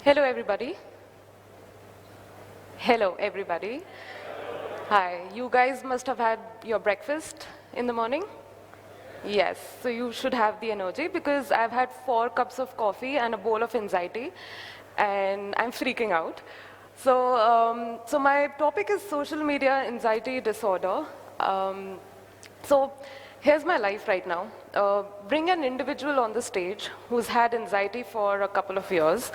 Hello, everybody. Hello, everybody. Hi. You guys must have had your breakfast in the morning? Yes. So you should have the energy because I've had 4 cups of coffee and a bowl of anxiety, and I'm freaking out. So my topic is social media anxiety disorder. So here's my life right now. Bring an individual on the stage who's had anxiety for a couple of years,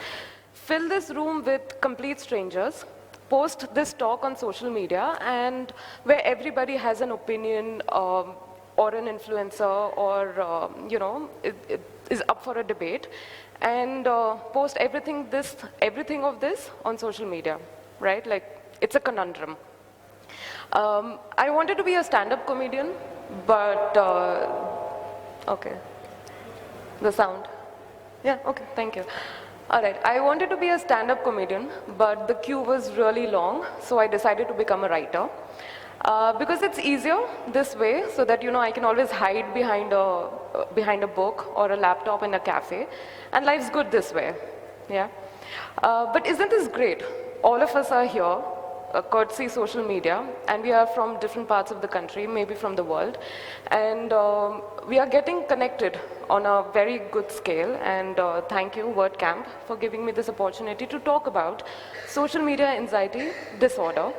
fill this room with complete strangers, post this talk on social media, and where everybody has an opinion or an influencer or, is up for a debate, and post everything of this on social media, right? Like, it's a conundrum. I wanted to be a stand-up comedian, but, okay, the sound. Yeah, okay, thank you. All right, I wanted to be a stand-up comedian, but the queue was really long, so I decided to become a writer. Because it's easier this way, so that, I can always hide behind a book or a laptop in a cafe, and life's good this way, yeah? But isn't this great? All of us are here, courtesy social media, and we are from different parts of the country, maybe from the world, and we are getting connected on a very good scale, and thank you, WordCamp, for giving me this opportunity to talk about social media anxiety disorder.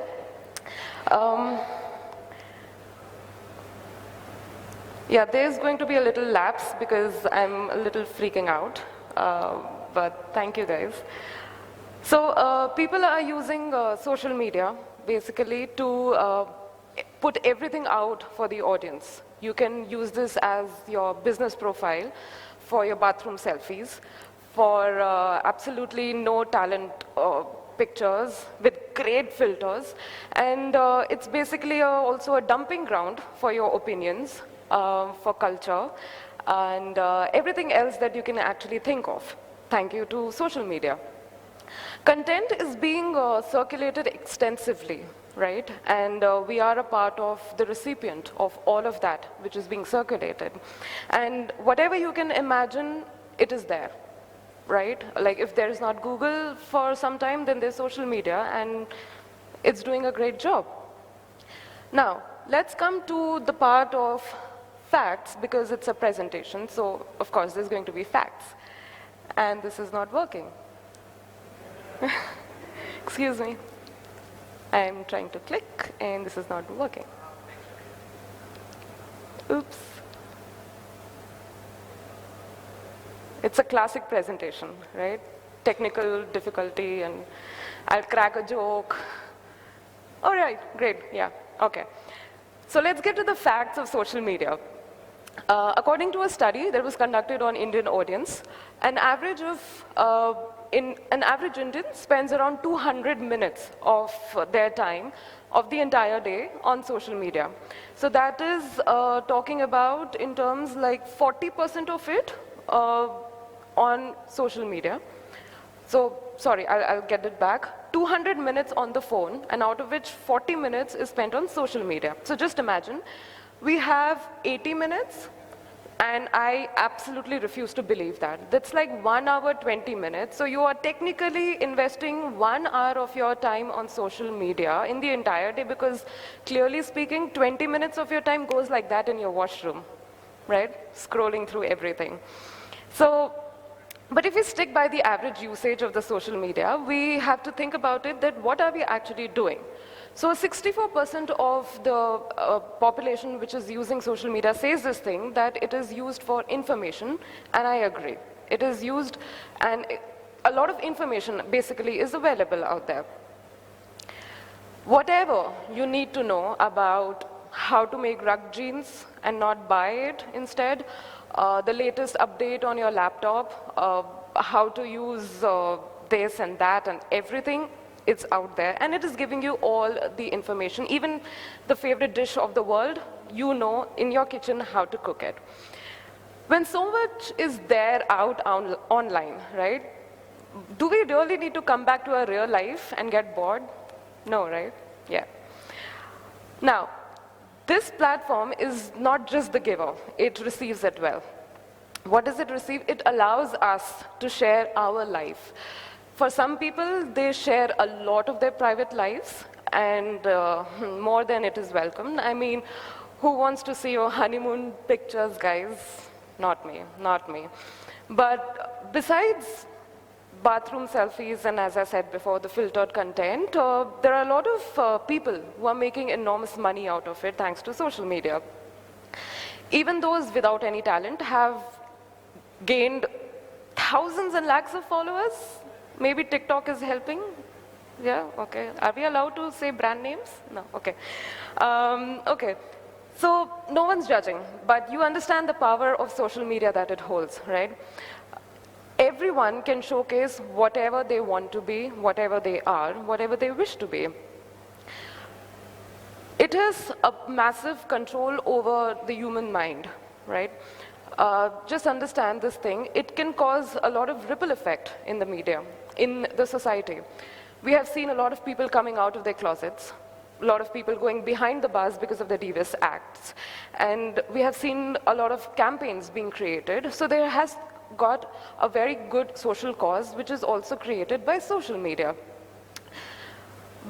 Yeah, there's going to be a little lapse because I'm a little freaking out, but thank you guys. So people are using social media basically to put everything out for the audience. You can use this as your business profile for your bathroom selfies, for absolutely no talent pictures with great filters, and it's basically also a dumping ground for your opinions, for culture, and everything else that you can actually think of. Thank you to social media. Content is being circulated extensively, right? And we are a part of the recipient of all of that which is being circulated. And whatever you can imagine, it is there, right? Like if there is not Google for some time, then there's social media, and it's doing a great job. Now, let's come to the part of facts, because it's a presentation, so of course there's going to be facts. And this is not working. Excuse me. I'm trying to click, and this is not working. Oops. It's a classic presentation, right? Technical difficulty, and I'll crack a joke. All right, great, yeah, okay. So let's get to the facts of social media. According to a study that was conducted on Indian audience, an average Indian spends around 200 minutes of their time, of the entire day, on social media. So that is talking about, in terms like 40% of it on social media. So, sorry, I'll get it back. 200 minutes on the phone, and out of which 40 minutes is spent on social media. So just imagine, we have 80 minutes, and I absolutely refuse to believe that. That's like 1 hour, 20 minutes. So you are technically investing 1 hour of your time on social media in the entire day, because clearly speaking, 20 minutes of your time goes like that in your washroom, right? Scrolling through everything. So, but if we stick by the average usage of the social media, we have to think about it, that what are we actually doing? So 64% of the population which is using social media says this thing, that it is used for information, and I agree. It is used, and a lot of information basically is available out there. Whatever you need to know about how to make rug jeans and not buy it instead, the latest update on your laptop, how to use this and that and everything, it's out there, and it is giving you all the information. Even the favorite dish of the world, you know in your kitchen how to cook it. When so much is there out online, right? Do we really need to come back to our real life and get bored? No, right? Yeah. Now, this platform is not just the giver, it receives it well. What does it receive? It allows us to share our life. For some people, they share a lot of their private lives, and more than it is welcomed. I mean, who wants to see your honeymoon pictures, guys? Not me, not me. But besides bathroom selfies, and as I said before, the filtered content, there are a lot of people who are making enormous money out of it thanks to social media. Even those without any talent have gained thousands and lakhs of followers. Maybe TikTok is helping. Yeah, okay. Are we allowed to say brand names? No, okay. Okay. So no one's judging, but you understand the power of social media that it holds, right? Everyone can showcase whatever they want to be, whatever they are, whatever they wish to be. It has a massive control over the human mind, right? Just understand this thing. It can cause a lot of ripple effect in the media, in the society. We have seen a lot of people coming out of their closets, a lot of people going behind the bars because of their devious acts. And we have seen a lot of campaigns being created. So there has got a very good social cause, which is also created by social media.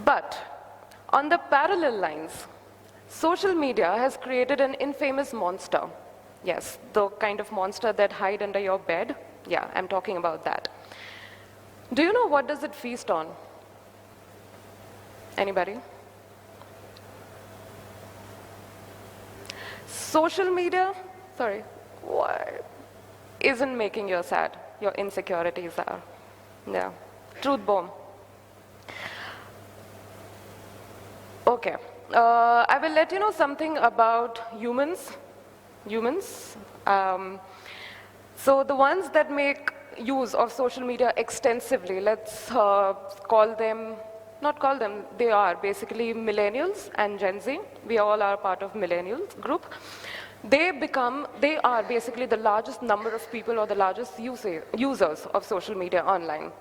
But on the parallel lines, social media has created an infamous monster. Yes, the kind of monster that hide under your bed. Yeah, I'm talking about that. Do you know what does it feast on? Anybody? Social media, sorry, what isn't making you sad? Your insecurities are. Yeah, truth bomb. Okay, I will let you know something about humans. So the ones that make use of social media extensively, let's call them, not call them, they are basically millennials and Gen Z. We all are part of millennials group. They are basically the largest number of people or the largest users of social media online.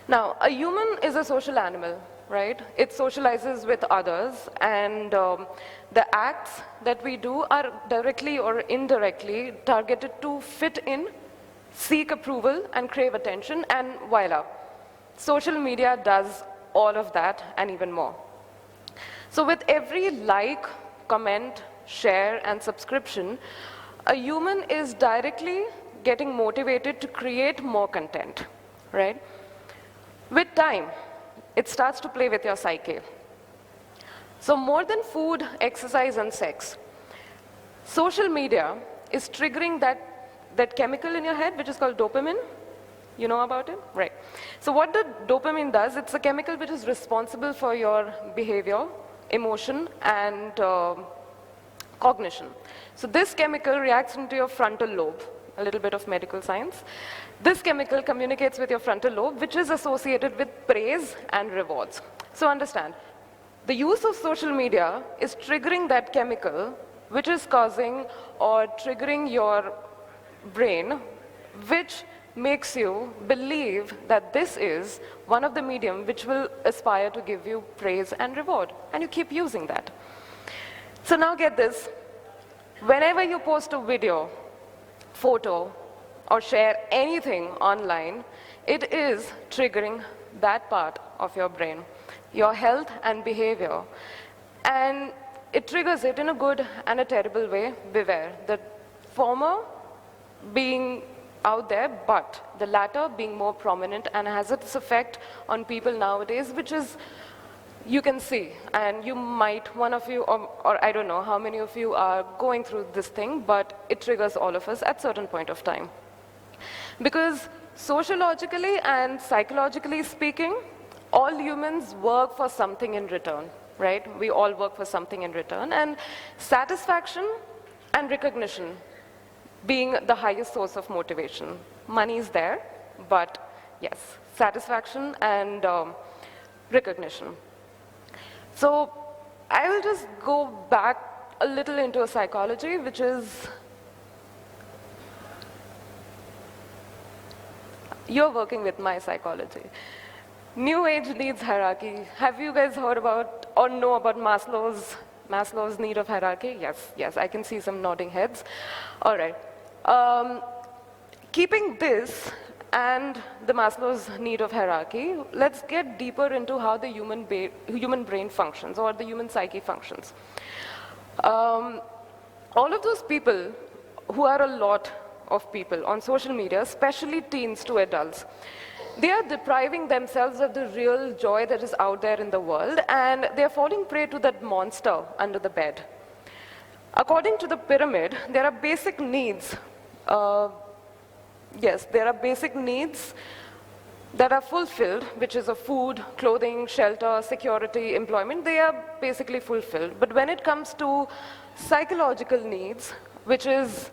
Now, a human is a social animal, right? It socializes with others, and the acts that we do are directly or indirectly targeted to fit in, seek approval, and crave attention, and voila. Social media does all of that and even more. So with every like, comment, share, and subscription, a human is directly getting motivated to create more content, right? With time, it starts to play with your psyche. So more than food, exercise, and sex, social media is triggering that chemical in your head, which is called dopamine. You know about it? Right. So what the dopamine does, it's a chemical which is responsible for your behavior, emotion, and cognition. So this chemical reacts into your frontal lobe, a little bit of medical science. This chemical communicates with your frontal lobe, which is associated with praise and rewards. So understand, the use of social media is triggering that chemical, which is causing or triggering your brain, which makes you believe that this is one of the medium which will aspire to give you praise and reward, and you keep using that. So now get this, whenever you post a video, photo, or share anything online, it is triggering that part of your brain, your health and behavior, and it triggers it in a good and a terrible way. Beware, the former being out there, but the latter being more prominent and has its effect on people nowadays, which is, you can see, and you might, one of you, or I don't know how many of you are going through this thing, but it triggers all of us at a certain point of time. Because sociologically and psychologically speaking, all humans work for something in return, right? We all work for something in return, and satisfaction and recognition being the highest source of motivation. Money is there, but yes, satisfaction and recognition. So I will just go back a little into psychology, which is, you're working with my psychology. New age needs hierarchy. Have you guys heard about or know about Maslow's need of hierarchy? Yes, I can see some nodding heads. All right. Keeping this and the Maslow's need of hierarchy, let's get deeper into how the human brain functions, or the human psyche functions. All of those people, who are a lot of people on social media, especially teens to adults, they are depriving themselves of the real joy that is out there in the world, and they are falling prey to that monster under the bed. According to the pyramid, there are basic needs. Yes, there are basic needs that are fulfilled, which is of food, clothing, shelter, security, employment. They are basically fulfilled. But when it comes to psychological needs, which is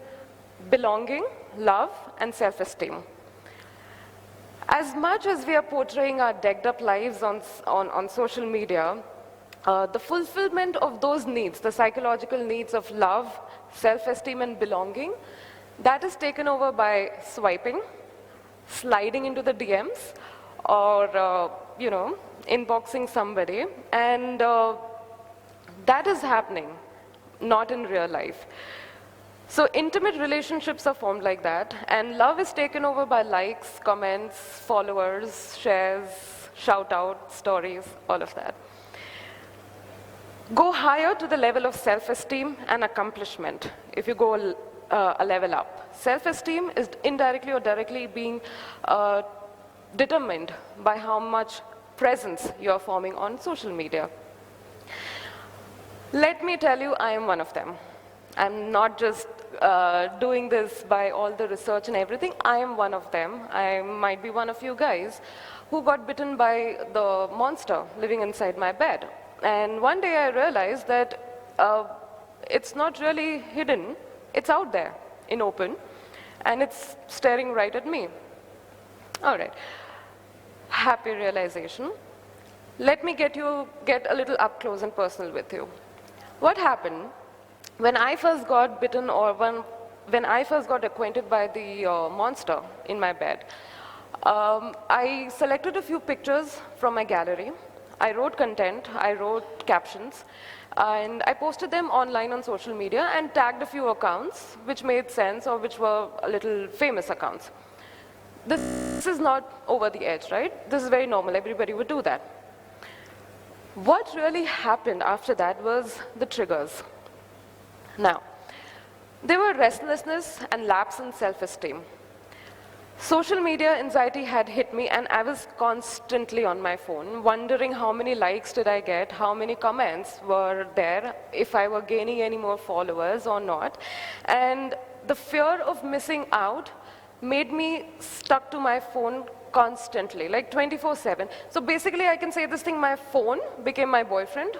belonging, love, and self-esteem, as much as we are portraying our decked up lives on social media, the fulfillment of those needs, the psychological needs of love, self-esteem, and belonging, that is taken over by swiping, sliding into the DMs, or inboxing somebody, and that is happening, not in real life. So intimate relationships are formed like that, and love is taken over by likes, comments, followers, shares, shout-outs, stories, all of that. Go higher to the level of self-esteem and accomplishment if you go a level up. Self-esteem is indirectly or directly being determined by how much presence you're forming on social media. Let me tell you, I am one of them. I'm not just doing this by all the research and everything. I am one of them. I might be one of you guys who got bitten by the monster living inside my bed. And one day I realized that it's not really hidden. It's out there in open, and it's staring right at me. All right. Happy realization. Let me get a little up close and personal with you. What happened when I first got bitten, or when I first got acquainted by the monster in my bed? I selected a few pictures from my gallery. I wrote content, I wrote captions, and I posted them online on social media and tagged a few accounts which made sense or which were a little famous accounts. This is not over the edge, right? This is very normal. Everybody would do that. What really happened after that was the triggers. Now, there were restlessness and lapse in self-esteem. Social media anxiety had hit me, and I was constantly on my phone, wondering how many likes did I get, how many comments were there, if I were gaining any more followers or not. And the fear of missing out made me stuck to my phone constantly, like 24/7. So basically, I can say this thing, my phone became my boyfriend.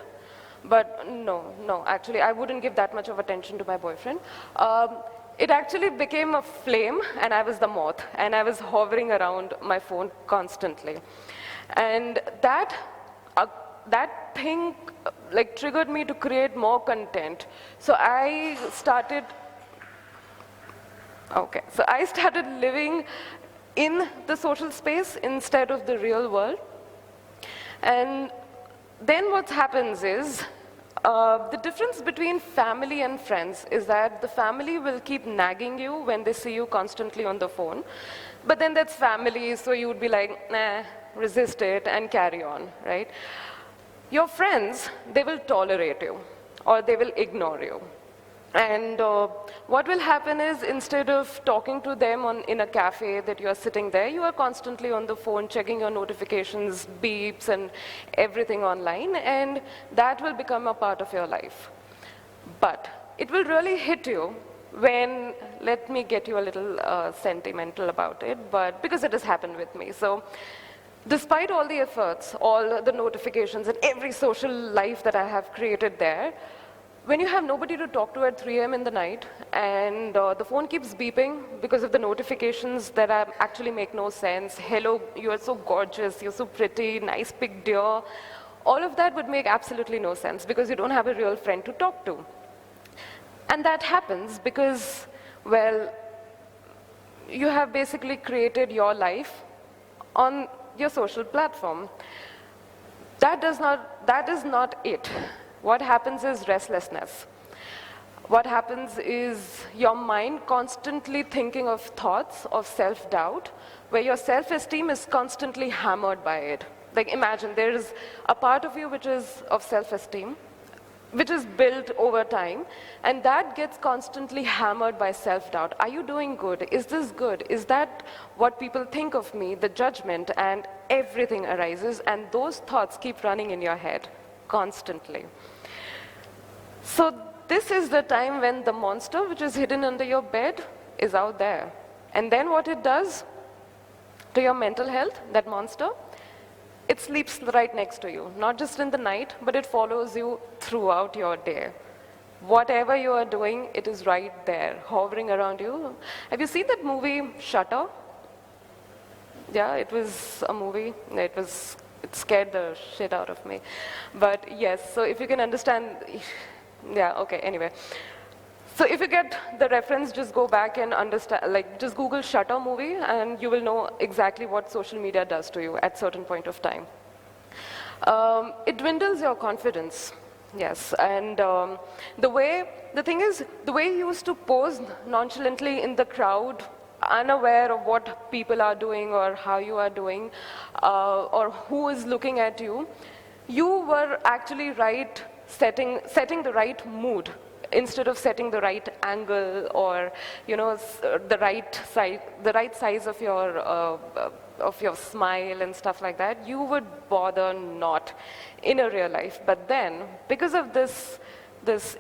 But no, actually, I wouldn't give that much of attention to my boyfriend. It actually became a flame, and I was the moth, and I was hovering around my phone constantly. And that thing triggered me to create more content. So I started living in the social space instead of the real world. And then what happens is, the difference between family and friends is that the family will keep nagging you when they see you constantly on the phone. But then that's family, so you would be like, nah, resist it and carry on, right? Your friends, they will tolerate you or they will ignore you. And what will happen is, instead of talking to them in a cafe that you are sitting there, you are constantly on the phone checking your notifications, beeps, and everything online, and that will become a part of your life. But it will really hit you when, let me get you a little sentimental about it, but because it has happened with me. So despite all the efforts, all the notifications, and every social life that I have created there, when you have nobody to talk to at 3 a.m. in the night, and the phone keeps beeping because of the notifications that actually make no sense, hello, you are so gorgeous, you're so pretty, nice big deer, all of that would make absolutely no sense because you don't have a real friend to talk to. And that happens because, well, you have basically created your life on your social platform. That is not it. What happens is restlessness. what happens is your mind constantly thinking of thoughts of self-doubt, where your self-esteem is constantly hammered by it. Like imagine there is a part of you which is of self-esteem, which is built over time, and that gets constantly hammered by self-doubt. Are you doing good? Is this good? Is that what people think of me? The judgment and everything arises, and those thoughts keep running in your head constantly. So this is the time when the monster, which is hidden under your bed, is out there. And then what it does to your mental health, that monster, it sleeps right next to you, not just in the night, but it follows you throughout your day. Whatever you are doing, it is right there, hovering around you. Have you seen that movie, Shutter? Yeah, it was a movie. It scared the shit out of me. But yes, so if you can understand, yeah, okay, anyway. So if you get the reference, just go back and understand, like just Google Shutter movie and you will know exactly what social media does to you at certain point of time. It dwindles your confidence, yes. And the thing is, the way you used to pose nonchalantly in the crowd, unaware of what people are doing or how you are doing, or who is looking at you, you were actually setting the right mood, instead of setting the right angle or the right size of your smile and stuff like that, you would bother not in a real life. But then, because of this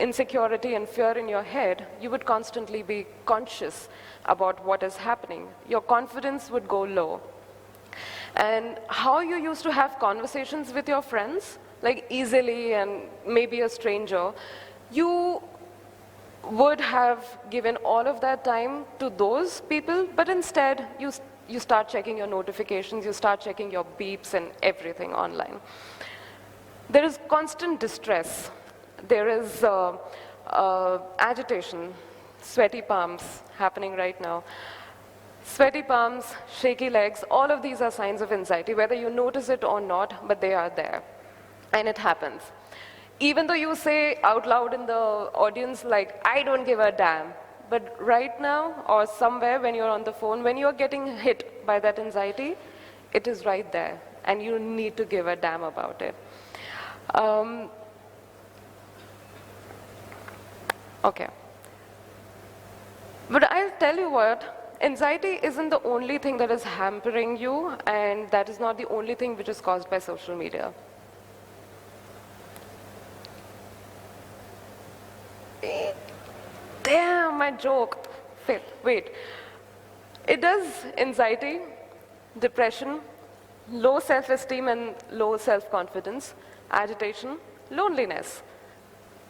insecurity and fear in your head, you would constantly be conscious about what is happening. Your confidence would go low. And how you used to have conversations with your friends, like easily and maybe a stranger, you would have given all of that time to those people, but instead you start checking your notifications, you start checking your beeps and everything online. There is constant distress. There is agitation, sweaty palms happening right now. Sweaty palms, shaky legs, all of these are signs of anxiety, whether you notice it or not, but they are there, and it happens. Even though you say out loud in the audience, like, I don't give a damn, but right now, or somewhere when you're on the phone, when you're getting hit by that anxiety, it is right there, and you need to give a damn about it. Okay. But I'll tell you what, anxiety isn't the only thing that is hampering you, and that is not the only thing which is caused by social media. Damn, my joke. Wait. It does anxiety, depression, low self-esteem and low self-confidence, agitation, loneliness.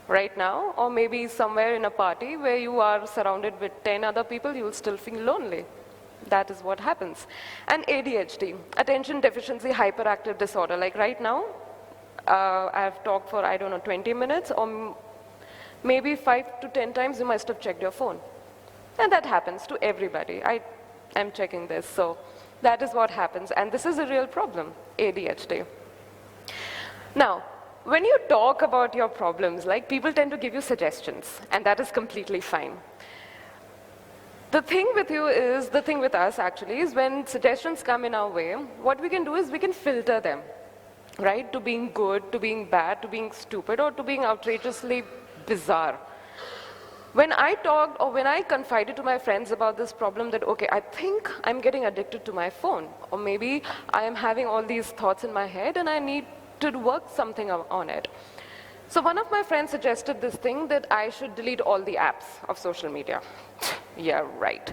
Right now, or maybe somewhere in a party where you are surrounded with 10 other people, you will still feel lonely. That is what happens. And ADHD, attention deficiency hyperactive disorder. Like right now, I've talked for, 20 minutes, or maybe 5 to 10 times you must have checked your phone. And that happens to everybody. I am checking this, so that is what happens. And this is a real problem, ADHD. Now, when you talk about your problems, like people tend to give you suggestions, and that is completely fine. The thing with us actually, is when suggestions come in our way, what we can do is we can filter them, right? To being good, to being bad, to being stupid, or to being outrageously bizarre. When I talked or when I confided to my friends about this problem that, okay, I think I'm getting addicted to my phone, or maybe I am having all these thoughts in my head and I need to work something on it. So one of my friends suggested this thing that I should delete all the apps of social media. Yeah, right.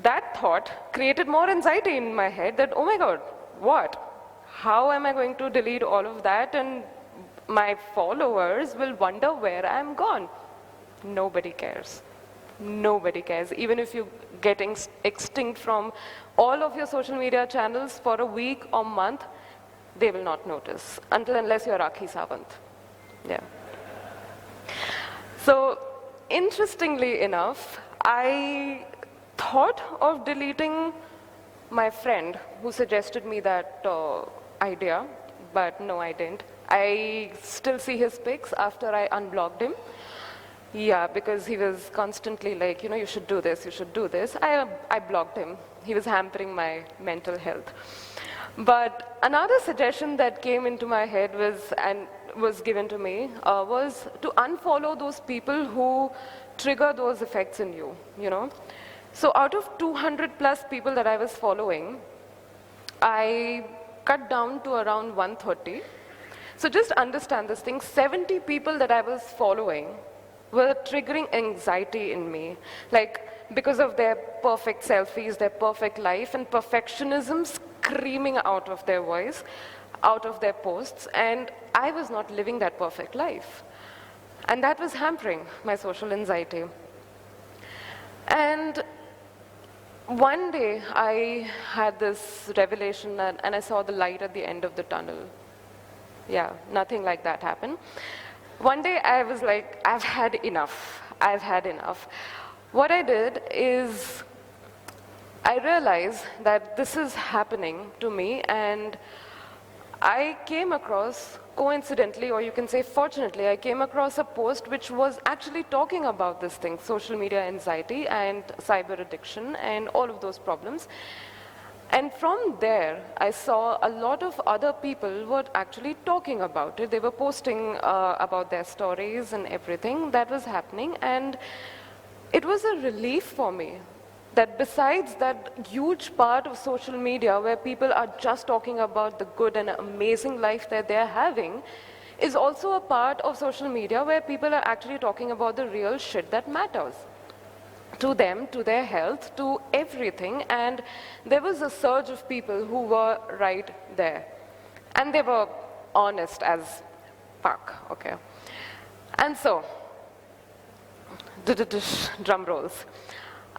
That thought created more anxiety in my head that, oh my God, what? How am I going to delete all of that and my followers will wonder where I'm gone? Nobody cares. Nobody cares. Even if you're getting extinct from all of your social media channels for a week or month, they will not notice, unless you're Rakhi Sawant. Yeah. So, interestingly enough, I thought of deleting my friend who suggested me that idea, but no, I didn't. I still see his pics after I unblocked him. Yeah, because he was constantly like, you should do this, you should do this. I blocked him. He was hampering my mental health. But another suggestion that came into my head was given to me was to unfollow those people who trigger those effects in you. So out of 200 plus people that I was following, I cut down to around 130. So just understand this thing, 70 people that I was following were triggering anxiety in me, like because of their perfect selfies, their perfect life, and perfectionism screaming out of their voice, out of their posts, and I was not living that perfect life. And that was hampering my social anxiety. And one day I had this revelation and I saw the light at the end of the tunnel. Yeah, nothing like that happened. One day I was like, I've had enough. I've had enough. What I did is I realized that this is happening to me, and I came across, coincidentally, or you can say fortunately, I came across a post which was actually talking about this thing, social media anxiety and cyber addiction and all of those problems. And from there, I saw a lot of other people were actually talking about it. They were posting about their stories and everything that was happening. And it was a relief for me that besides that huge part of social media where people are just talking about the good and amazing life that they're having, is also a part of social media where people are actually talking about the real shit that matters to them, to their health, to everything. And there was a surge of people who were right there. And they were honest as fuck, okay? And so, drum rolls.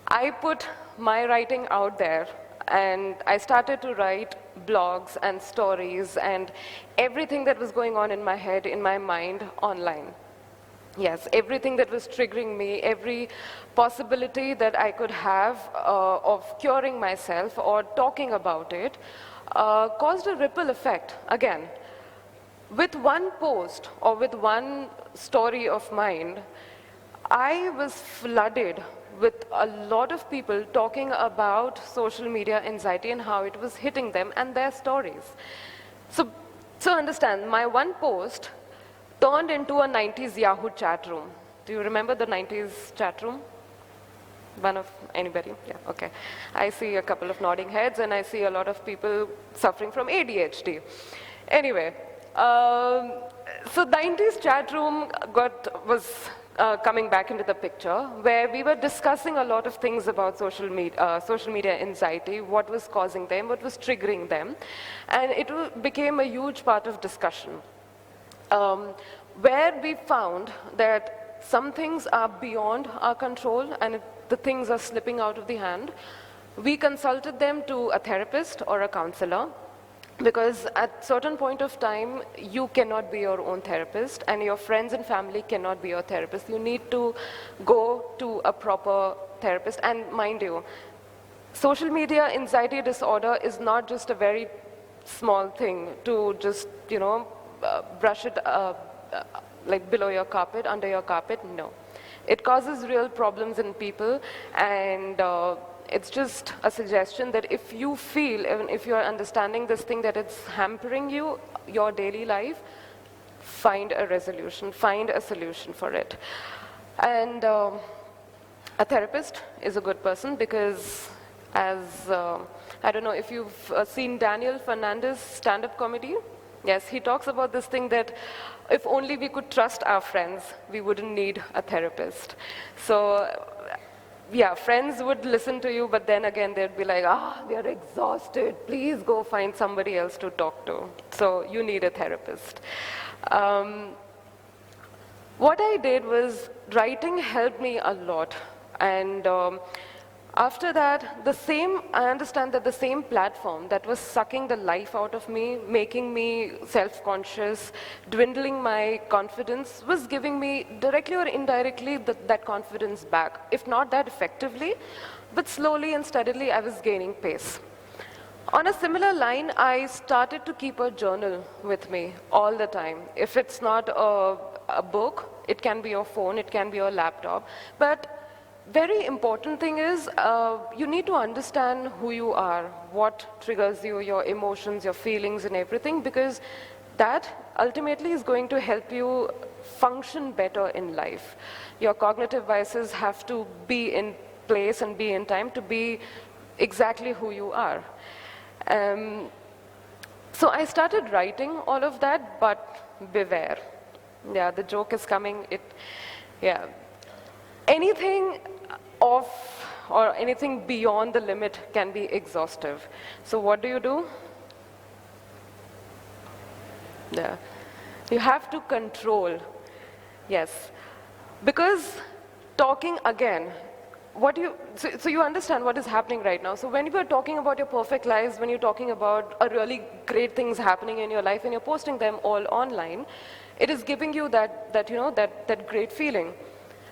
I put my writing out there, and I started to write blogs and stories and everything that was going on in my head, in my mind, online. Yes, everything that was triggering me, every possibility that I could have of curing myself or talking about it, caused a ripple effect. Again, with one post or with one story of mine, I was flooded with a lot of people talking about social media anxiety and how it was hitting them and their stories. So understand, my one post turned into a 90s Yahoo chat room. Do you remember the 90s chat room? One of anybody? Yeah, okay. I see a couple of nodding heads, and I see a lot of people suffering from ADHD. Anyway, so 90s chat room was coming back into the picture, where we were discussing a lot of things about social media anxiety, what was causing them, what was triggering them, and it became a huge part of discussion. Where we found that some things are beyond our control and the things are slipping out of the hand, we consulted them to a therapist or a counselor, because at certain point of time, you cannot be your own therapist, and your friends and family cannot be your therapist. You need to go to a proper therapist. And mind you, social media anxiety disorder is not just a very small thing to just, brush it like below your carpet, under your carpet. No. It causes real problems in people, and it's just a suggestion that if you feel, even if you're understanding this thing, that it's hampering you, your daily life, find a resolution, find a solution for it. And a therapist is a good person, because as, I don't know if you've seen Daniel Fernandez's stand-up comedy. Yes, he talks about this thing that if only we could trust our friends, we wouldn't need a therapist. So, yeah, friends would listen to you, but then again, they'd be like, they're exhausted. Please go find somebody else to talk to. So you need a therapist. What I did was, writing helped me a lot. And after that, I understand that the same platform that was sucking the life out of me, making me self-conscious, dwindling my confidence, was giving me directly or indirectly that confidence back. If not that effectively, but slowly and steadily I was gaining pace. On a similar line, I started to keep a journal with me all the time. If it's not a book, it can be your phone, it can be your laptop. But very important thing is you need to understand who you are, what triggers you, your emotions, your feelings and everything, because that ultimately is going to help you function better in life. Your cognitive biases have to be in place and be in time to be exactly who you are. So I started writing all of that, but beware. Yeah, the joke is coming. Yeah. Anything off or anything beyond the limit can be exhaustive. So what do? Yeah. You have to control. Yes. Because talking again, so you understand what is happening right now. So when you are talking about your perfect lives, when you're talking about a really great things happening in your life and you're posting them all online, it is giving you that great feeling.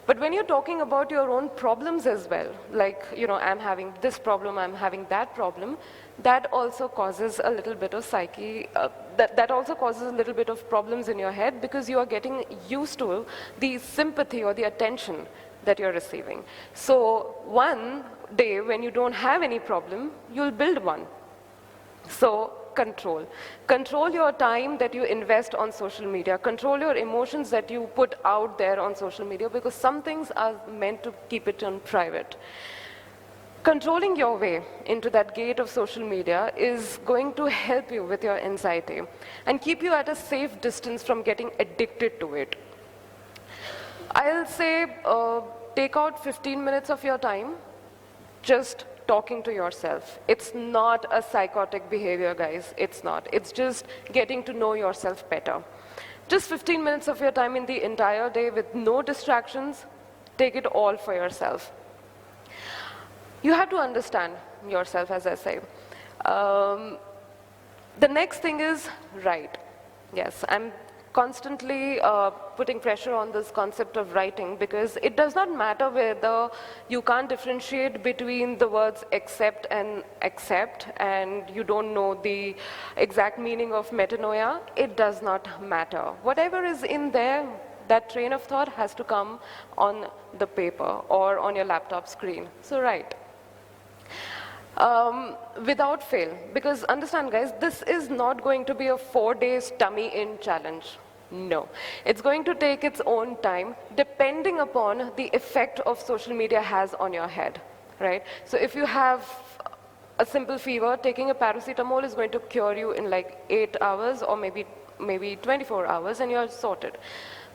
But when you're talking about your own problems as well, like, I'm having this problem, I'm having that problem, that also causes a little bit of that also causes a little bit of problems in your head, because you are getting used to the sympathy or the attention that you're receiving. So one day when you don't have any problem, you'll build one. So control your time that you invest on social media, control your emotions that you put out there on social media, because some things are meant to keep it on private. Controlling your way into that gate of social media is going to help you with your anxiety and keep you at a safe distance from getting addicted to it. I'll say take out 15 minutes of your time just talking to yourself. It's not a psychotic behavior, guys. It's not. It's just getting to know yourself better. Just 15 minutes of your time in the entire day with no distractions. Take it all for yourself. You have to understand yourself, as I say. The next thing is write. Yes, I'm constantly putting pressure on this concept of writing, because it does not matter whether you can't differentiate between the words accept and you don't know the exact meaning of metanoia. It does not matter. Whatever is in there, that train of thought has to come on the paper or on your laptop screen. So write. Without fail, because understand, guys, this is not going to be a 4-day tummy in challenge. No, it's going to take its own time depending upon the effect of social media has on your head, right? So if you have a simple fever, taking a paracetamol is going to cure you in like 8 hours or maybe 24 hours and you're sorted.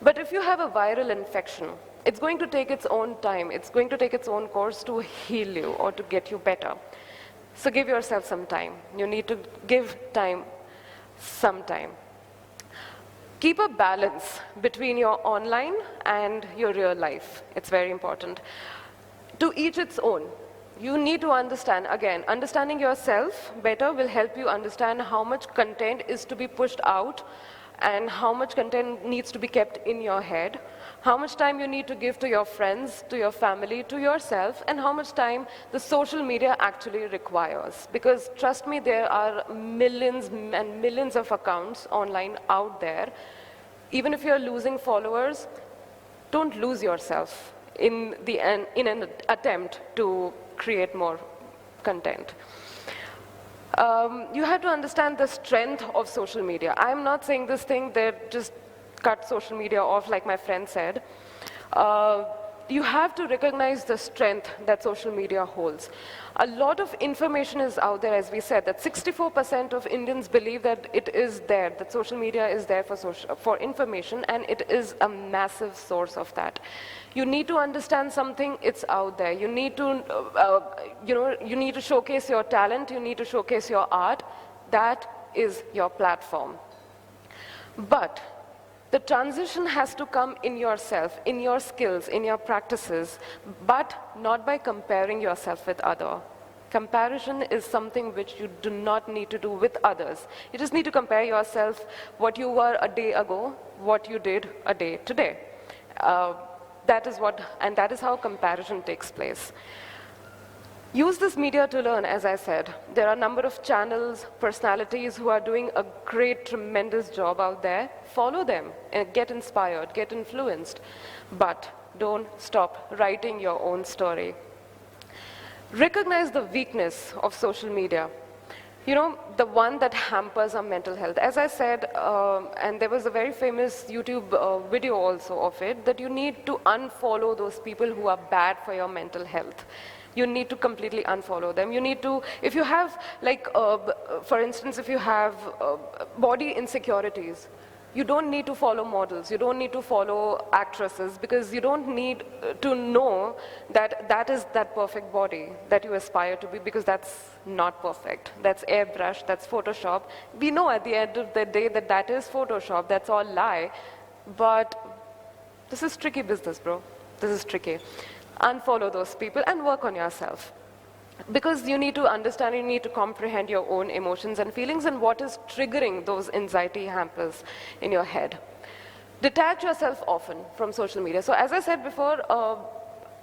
But if you have a viral infection, it's going to take its own time. It's going to take its own course to heal you or to get you better. So give yourself some time. You need to give time some time. Keep a balance between your online and your real life. It's very important. To each its own. You need to understand, again, understanding yourself better will help you understand how much content is to be pushed out and how much content needs to be kept in your head, how much time you need to give to your friends, to your family, to yourself, and how much time the social media actually requires. Because trust me, there are millions and millions of accounts online out there. Even if you're losing followers, don't lose yourself in an attempt to create more content. You have to understand the strength of social media. I'm not saying this thing that just cut social media off like my friend said. You have to recognize the strength that social media holds. A lot of information is out there, as we said, that 64% of Indians believe that it is there, that social media is there for information, and it is a massive source of that. You need to understand something, it's out there. You need to, you need to showcase your talent, you need to showcase your art. That is your platform. But the transition has to come in yourself, in your skills, in your practices, but not by comparing yourself with others. Comparison is something which you do not need to do with others. You just need to compare yourself, what you were a day ago, what you did a day today. That is how comparison takes place. Use this media to learn, as I said. There are a number of channels, personalities who are doing a great, tremendous job out there. Follow them and get inspired, get influenced. But don't stop writing your own story. Recognize the weakness of social media. You know, the one that hampers our mental health. As I said, and there was a very famous YouTube video also of it, that you need to unfollow those people who are bad for your mental health. You need to completely unfollow them. You need to, if you have, like, for instance, if you have body insecurities, you don't need to follow models, you don't need to follow actresses, because you don't need to know that that is that perfect body that you aspire to be, because that's not perfect. That's airbrush, that's Photoshop. We know at the end of the day that that is Photoshop, that's all lie, but this is tricky business, bro. This is tricky. Unfollow those people and work on yourself. Because you need to understand, you need to comprehend your own emotions and feelings and what is triggering those anxiety hampers in your head. Detach yourself often from social media. So as I said before,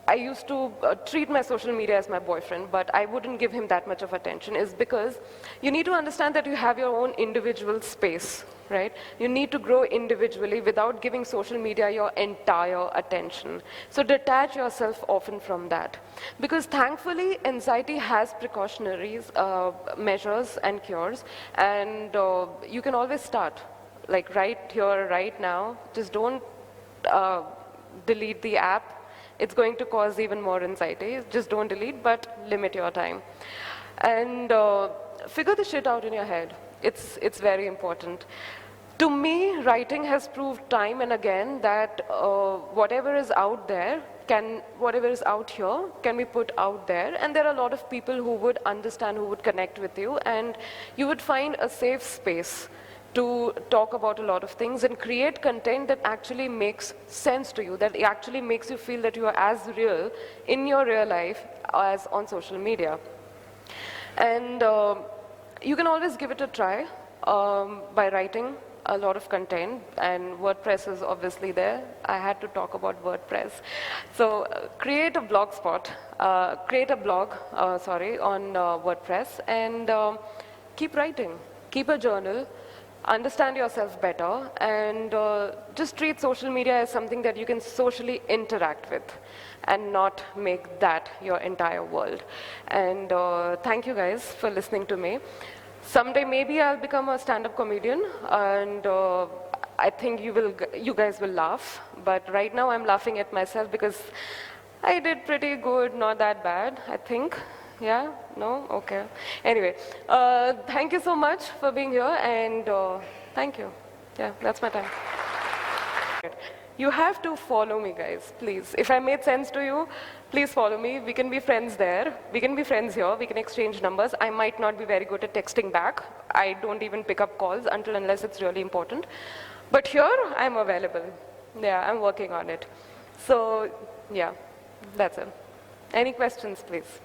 I used to treat my social media as my boyfriend, but I wouldn't give him that much of attention, is because you need to understand that you have your own individual space, right? You need to grow individually without giving social media your entire attention. So detach yourself often from that. Because thankfully, anxiety has precautionary measures and cures, and you can always start. Like right here, right now, just don't delete the app. It's going to cause even more anxiety. Just don't delete, but limit your time. And figure the shit out in your head. It's very important. To me, writing has proved time and again that whatever is out there, whatever is out here can be put out there, and there are a lot of people who would understand, who would connect with you, and you would find a safe space to talk about a lot of things and create content that actually makes sense to you, that actually makes you feel that you are as real in your real life as on social media. And you can always give it a try by writing a lot of content, and WordPress is obviously there. I had to talk about WordPress. So create a blog on WordPress, and keep writing. Keep a journal. Understand yourself better, and just treat social media as something that you can socially interact with and not make that your entire world. And thank you guys for listening to me. Someday maybe I'll become a stand-up comedian, and I think you guys will laugh, but right now I'm laughing at myself because I did pretty good, not that bad, I think. Yeah? No? Okay. Anyway, thank you so much for being here, and thank you. Yeah, that's my time. You have to follow me, guys, please. If I made sense to you, please follow me. We can be friends there. We can be friends here. We can exchange numbers. I might not be very good at texting back. I don't even pick up calls unless it's really important. But here, I'm available. Yeah, I'm working on it. So, yeah, that's it. Any questions, please?